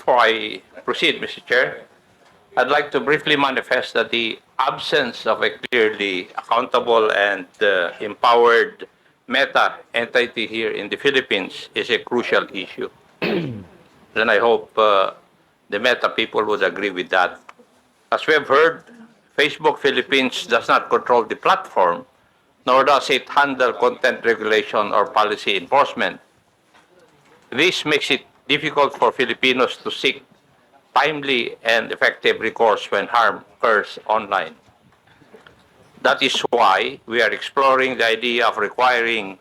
before I proceed, Mr. Chair, I'd like to briefly manifest that the absence of a clearly accountable and empowered Meta entity here in the Philippines is a crucial issue. And I hope the Meta people would agree with that. As we have heard, Facebook Philippines does not control the platform, nor does it handle content regulation or policy enforcement. This makes it difficult for Filipinos to seek timely and effective recourse when harm occurs online. That is why we are exploring the idea of requiring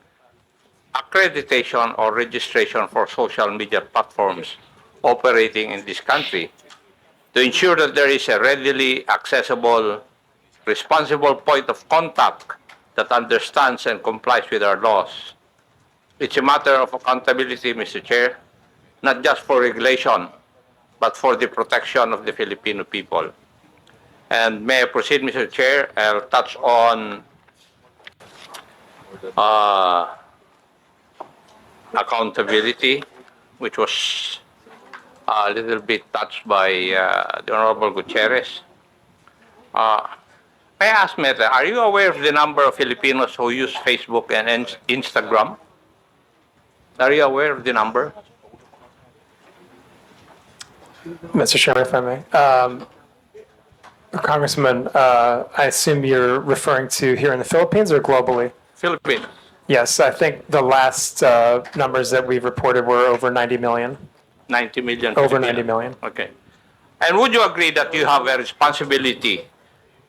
accreditation or registration for social media platforms operating in this country to ensure that there is a readily accessible, responsible point of contact that understands and complies with our laws. It's a matter of accountability, Mr. Chair, not just for regulation, but for the protection of the Filipino people. And may I proceed, Mr. Chair? I'll touch on accountability, which was a little bit touched by the Honorable Gutierrez. I ask Meta, are you aware of the number of Filipinos who use Facebook and Instagram? Are you aware of the number? Mr. Chairman, if I may. Congressman, I assume you're referring to here in the Philippines or globally? Philippines. Yes, I think the last numbers that we've reported were over 90 million. 90 million. Over 90 million. Okay. And would you agree that you have a responsibility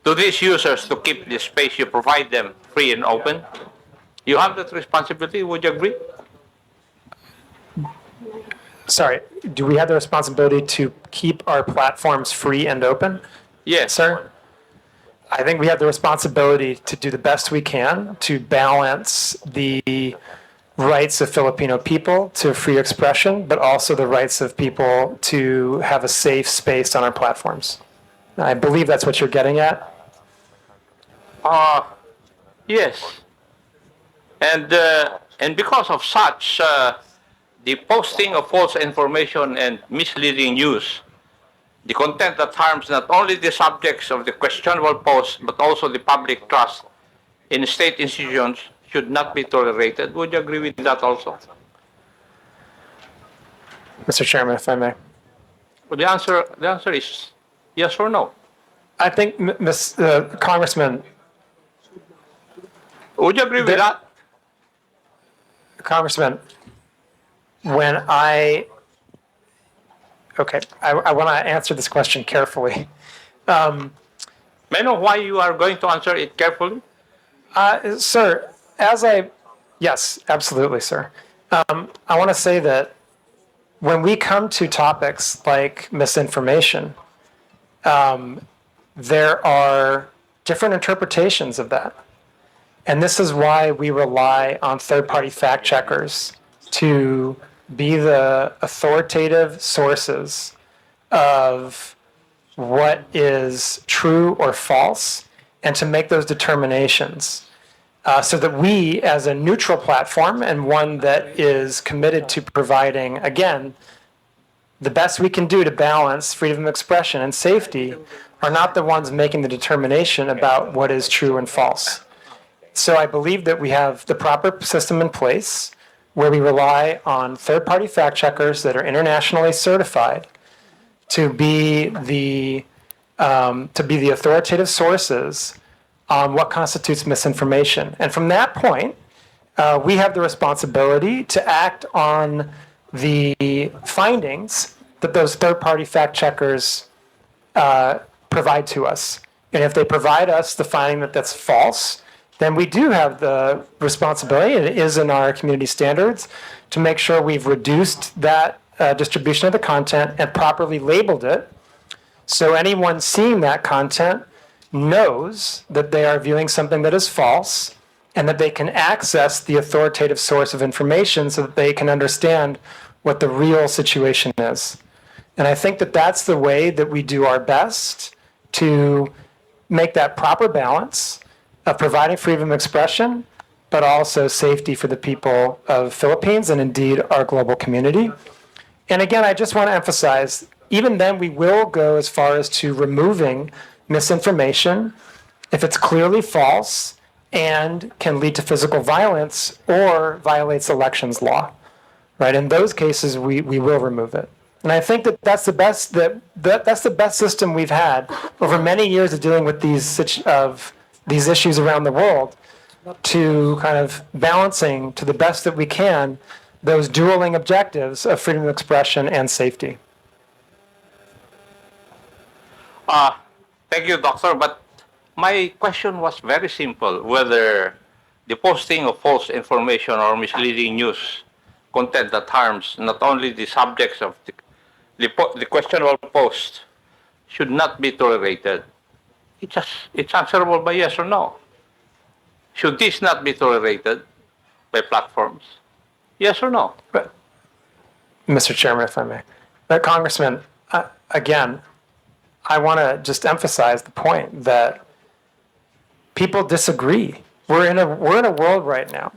to these users to keep the space you provide them free and open? You have that responsibility, would you agree? Sorry, do we have the responsibility to keep our platforms free and open? Yes. Sir? I think we have the responsibility to do the best we can to balance the rights of Filipino people to free expression, but also the rights of people to have a safe space on our platforms. I believe that's what you're getting at. Yes. And because of such, the posting of false information and misleading news, the content that harms not only the subjects of the questionable post, but also the public trust in state institutions should not be tolerated. Would you agree with that also? Mr. Chairman, if I may. Well, the answer is yes or no. I think, Congressman. Would you agree with that? Congressman, when I want to answer this question carefully. May I know why you are going to answer it carefully? Sir, yes, absolutely, sir. I want to say that when we come to topics like misinformation, there are different interpretations of that. And this is why we rely on third-party fact checkers to be the authoritative sources of what is true or false and to make those determinations so that we, as a neutral platform and one that is committed to providing, again, the best we can do to balance freedom of expression and safety, are not the ones making the determination about what is true and false. So I believe that we have the proper system in place where we rely on third-party fact checkers that are internationally certified to be the authoritative sources on what constitutes misinformation. And from that point, we have the responsibility to act on the findings that those third-party fact checkers provide to us. And if they provide us the finding that that's false, then we do have the responsibility, and it is in our community standards, to make sure we've reduced that distribution of the content and properly labeled it, so anyone seeing that content knows that they are viewing something that is false and that they can access the authoritative source of information so that they can understand what the real situation is. And I think that that's the way that we do our best to make that proper balance of providing freedom of expression, but also safety for the people of Philippines and indeed our global community. And again, I just want to emphasize, even then we will go as far as to removing misinformation if it's clearly false and can lead to physical violence or violates elections law, right? In those cases, we will remove it. And I think that that's the best that's the best system we've had over many years of dealing with these issues around the world, to kind of balancing to the best that we can those dueling objectives of freedom of expression and safety. Thank you, Doctor. But my question was very simple: whether the posting of false information or misleading news content that harms not only the subjects of the questionable post should not be tolerated. It's answerable by yes or no. Should this not be tolerated by platforms? Yes or no? But, Mr. Chairman, if I may. But Congressman, again, I want to just emphasize the point that people disagree. We're in a world right now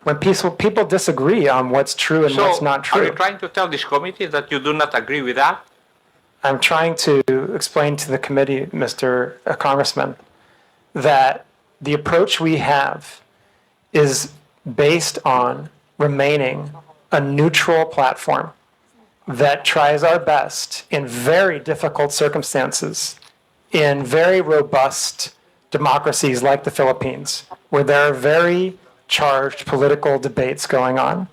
when people disagree on what's true and what's not true. Are you trying to tell this committee that you do not agree with that? I'm trying to explain to the committee, Mr. Congressman, that the approach we have is based on remaining a neutral platform that tries our best in very difficult circumstances, in very robust democracies like the Philippines, where there are very charged political debates going on.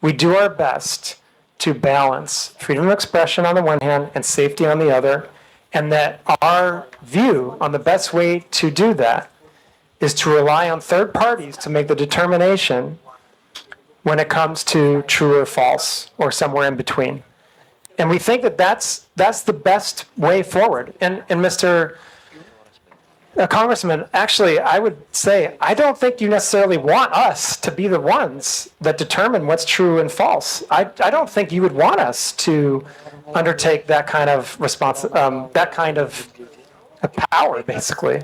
We do our best to balance freedom of expression on the one hand and safety on the other, and that our view on the best way to do that is to rely on third parties to make the determination when it comes to true or false or somewhere in between. And we think that that's the best way forward. And Mr. Congressman, actually, I would say, I don't think you necessarily want us to be the ones that determine what's true and false. I don't think you would want us to undertake that kind of that kind of power, basically.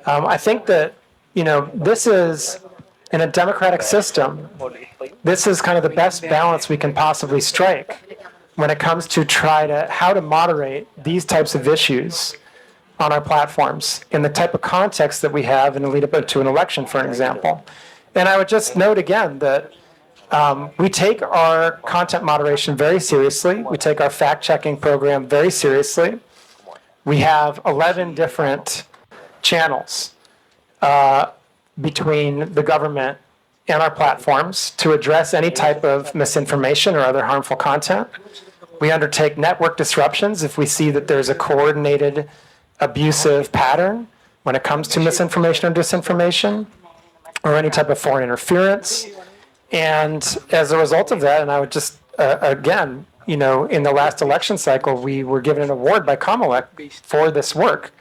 I think that, this is, in a democratic system, this is kind of the best balance we can possibly strike when it comes to how to moderate these types of issues on our platforms in the type of context that we have in the lead up to an election, for example. And I would just note again that we take our content moderation very seriously. We take our fact-checking program very seriously. We have 11 different channels between the government and our platforms to address any type of misinformation or other harmful content. We undertake network disruptions if we see that there's a coordinated abusive pattern when it comes to misinformation or disinformation or any type of foreign interference. And as a result of that, and I would just, again, in the last election cycle, we were given an award by Comelec for this work.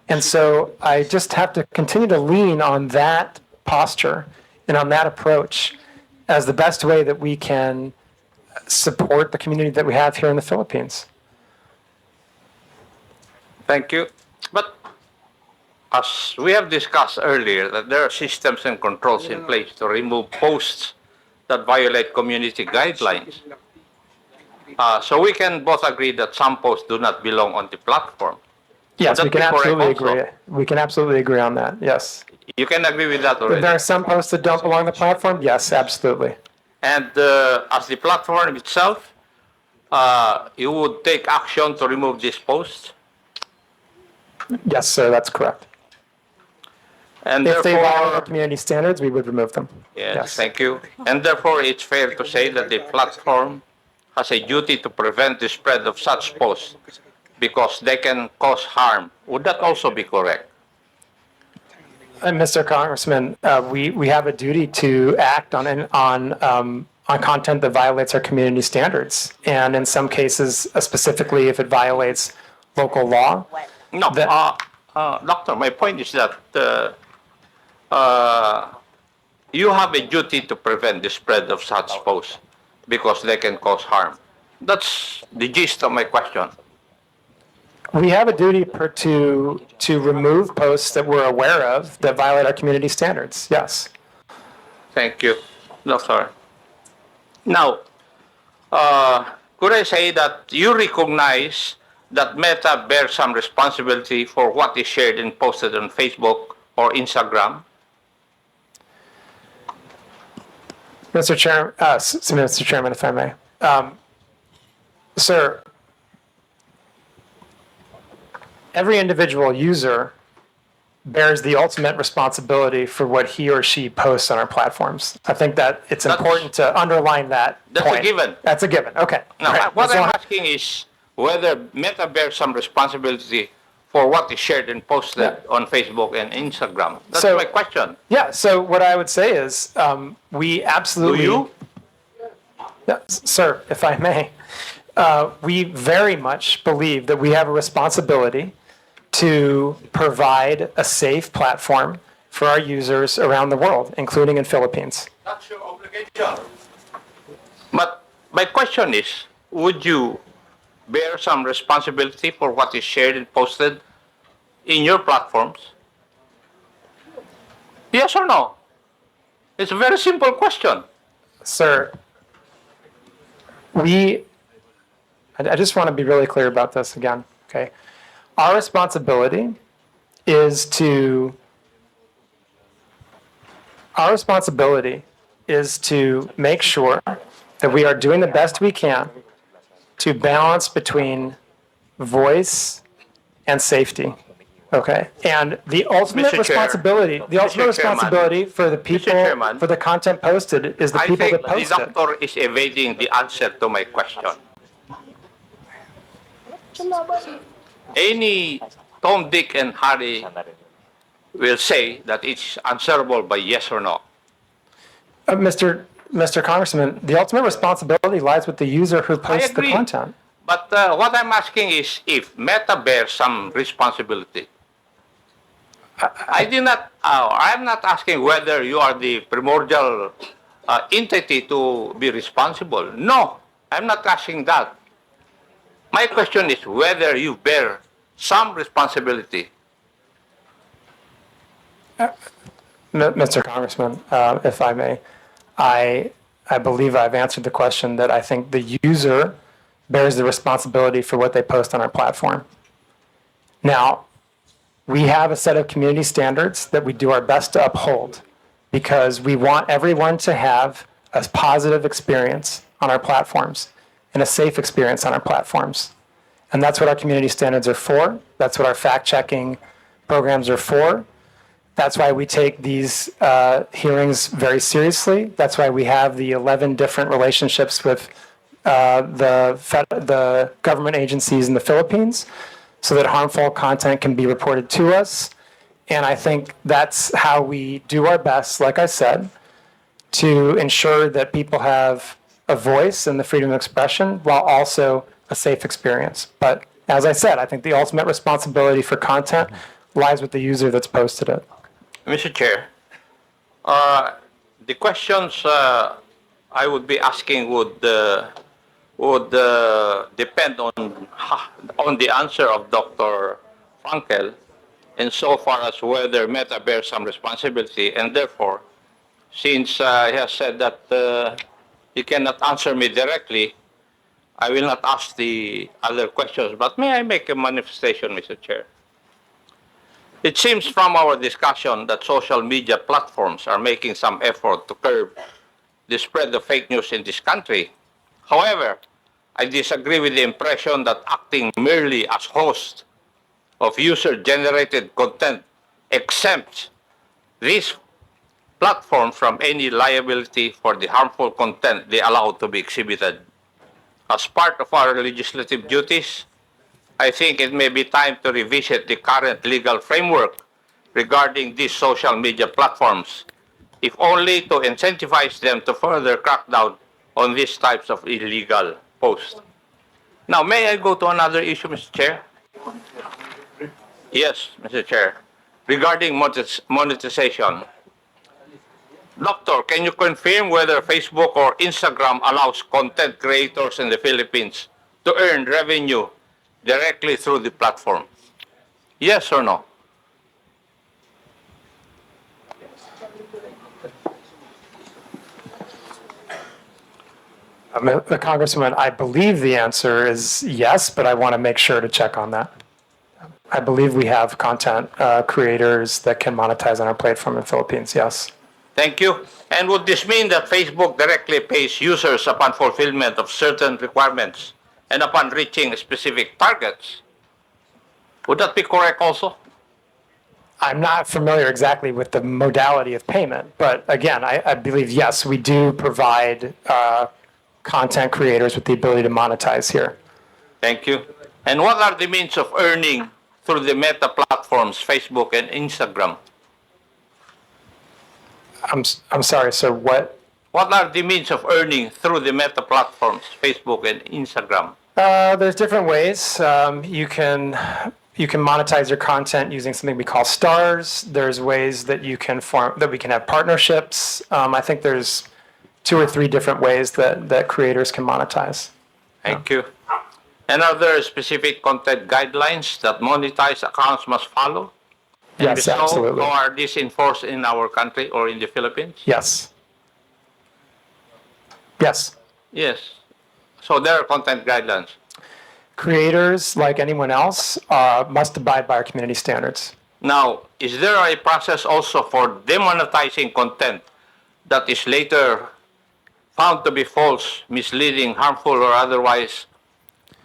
And so I just have to continue to lean on that posture and on that approach as the best way that we can support the community that we have here in the Philippines. Thank you. But as we have discussed earlier, that there are systems and controls in place to remove posts that violate community guidelines. So we can both agree that some posts do not belong on the platform. Yes, we can absolutely agree. We can absolutely agree on that. Yes. You can agree with that already. There are some posts that don't belong on the platform. Yes, absolutely. And as the platform itself, you would take action to remove these posts? Yes, sir, that's correct. And if they therefore, violate our community standards, we would remove them. yes, thank you. And therefore, it's fair to say that the platform has a duty to prevent the spread of such posts because they can cause harm. Would that also be correct? And Mr. Congressman, we have a duty to act on content that violates our community standards, and in some cases, specifically if it violates local law. No, Doctor, my point is that you have a duty to prevent the spread of such posts because they can cause harm. That's the gist of my question. We have a duty to remove posts that we're aware of that violate our community standards. Yes. Thank you, Doctor. Now, could I say that you recognize that Meta bears some responsibility for what is shared and posted on Facebook or Instagram? Mr. Chair, Mr. Chairman, if I may. Sir, every individual user bears the ultimate responsibility for what he or she posts on our platforms. I think that it's important to underline that That's point. a given. That's a given. Okay. Now, Right. what So- I'm asking is whether Meta bears some responsibility for what is shared and posted on Facebook and Instagram. That's So- my question. Yeah. So what I would say is, we Do absolutely. you? Yeah, sir, if I may, we very much believe that we have a responsibility to provide a safe platform for our users around the world, including in Philippines. That's your obligation. But my question is, would you bear some responsibility for what is shared and posted in your platforms? Yes or no? It's a very simple question. Sir, I just want to be really clear about this again, okay? Our responsibility is to make sure that we are doing the best we can to balance between voice and safety. Okay, and the ultimate Mr. Chair. responsibility, Mr. Chairman. for the people, Chairman. for the content posted is the I people think that the post it. doctor is evading the answer to my question. Any Tom, Dick, and Harry will say that it's answerable by yes or no. Mr. Congressman, the ultimate responsibility lies with the user who posts the agree. content. But what I'm asking is if Meta bears some responsibility. I'm not asking whether you are the primordial entity to be responsible. No, I'm not asking that. My question is whether you bear some responsibility. Mr. Congressman, if I may, I believe I've answered the question that I think the user bears the responsibility for what they post on our platform. Now, we have a set of community standards that we do our best to uphold because we want everyone to have a positive experience on our platforms and a safe experience on our platforms. And that's what our community standards are for. That's what our fact-checking programs are for. That's why we take these hearings very seriously. That's why we have the 11 different relationships with the government agencies in the Philippines so that harmful content can be reported to us. And I think that's how we do our best, like I said, to ensure that people have a voice and the freedom of expression while also a safe experience. But as I said, I think the ultimate responsibility for content lies with the user that's posted it. Mr. Chair, the questions I would be asking would depend on the answer of Dr. Frankel, insofar as whether Meta bears some responsibility, and therefore, since he has said that he cannot answer me directly, I will not ask the other questions. But may I make a manifestation, Mr. Chair? It seems from our discussion that social media platforms are making some effort to curb the spread of fake news in this country. However, I disagree with the impression that acting merely as host of user-generated content exempts these platforms from any liability for the harmful content they allow to be exhibited. As part of our legislative duties, I think it may be time to revisit the current legal framework regarding these social media platforms, if only to incentivize them to further crack down on these types of illegal posts. Now, may I go to another issue, Mr. Chair? Yes, Mr. Chair. Regarding monetization. Doctor, can you confirm whether Facebook or Instagram allows content creators in the Philippines to earn revenue directly through the platform? Yes or no? Congresswoman, I believe the answer is yes, but I want to make sure to check on that. I believe we have content creators that can monetize on our platform in the Philippines, yes. Thank you. And would this mean that Facebook directly pays users upon fulfillment of certain requirements and upon reaching specific targets? Would that be correct also? I'm not familiar exactly with the modality of payment, but again, I believe, yes, we do provide content creators with the ability to monetize here. Thank you. And what are the means of earning through the meta platforms, Facebook and Instagram? I'm sorry, sir, what? What are the means of earning through the meta platforms, Facebook and Instagram? There's different ways. You can monetize your content using something we call stars. There's ways that we can have partnerships. I think there's 2 or 3 different ways that creators can monetize. Thank you. And are there specific content guidelines that monetized accounts must follow? And Yes, if so, absolutely. how are these enforced in our country or in the Philippines? Yes. Yes. Yes. So there are content guidelines. Creators, like anyone else, must abide by our community standards. Now, is there a process also for demonetizing content that is later found to be false, misleading, harmful, or otherwise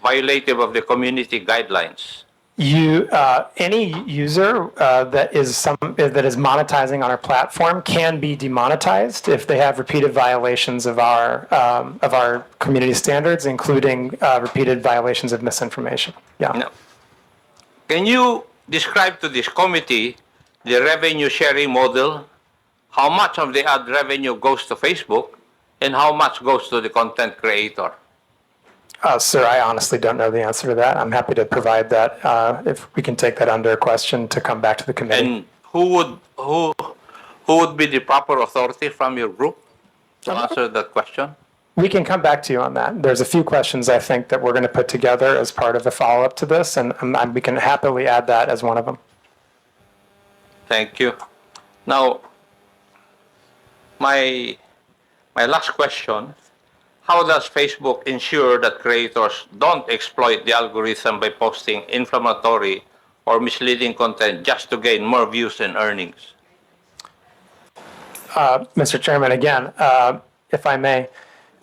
violative of the community guidelines? Any user that is monetizing on our platform can be demonetized if they have repeated violations of our community standards, including repeated violations of misinformation. Yeah. Now, can you describe to this committee the revenue sharing model? How much of the ad revenue goes to Facebook and how much goes to the content creator? Sir, I honestly don't know the answer to that. I'm happy to provide that if we can take that under a question to come back to the committee. And who would be the proper authority from your group to answer that question? We can come back to you on that. There's a few questions I think that we're going to put together as part of the follow-up to this, and we can happily add that as one of them. Thank you. Now, my last question. How does Facebook ensure that creators don't exploit the algorithm by posting inflammatory or misleading content just to gain more views and earnings? Mr. Chairman, again, if I may,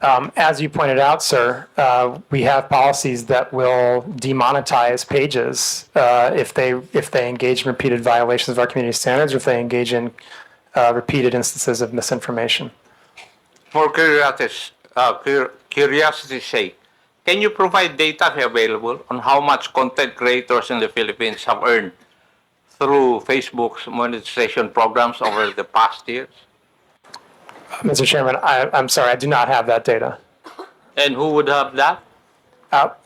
as you pointed out, sir, we have policies that will demonetize pages if they engage in repeated violations of our community standards or if they engage in repeated instances of misinformation. For curiosity's sake, can you provide data available on how much content creators in the Philippines have earned through Facebook's monetization programs over the past years? Mr. Chairman, I'm sorry, I do not have that data. And who would have that?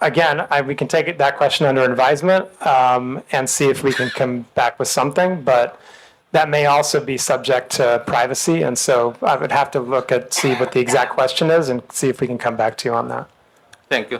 Again, we can take that question under advisement and see if we can come back with something, but that may also be subject to privacy, and so I would have to see what the exact question is and see if we can come back to you on that. Thank you.